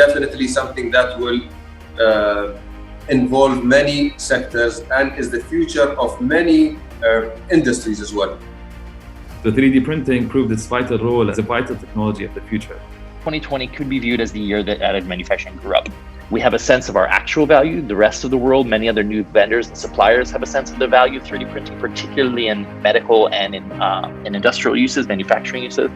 definitely something that will involve many sectors and is the future of many industries as well. The 3D printing proved its vital role as a vital technology of the future. 2020 could be viewed as the year that additive manufacturing grew up. We have a sense of our actual value. The rest of the world, many other new vendors and suppliers have a sense of the value of 3D printing, particularly in medical and in industrial uses, manufacturing uses.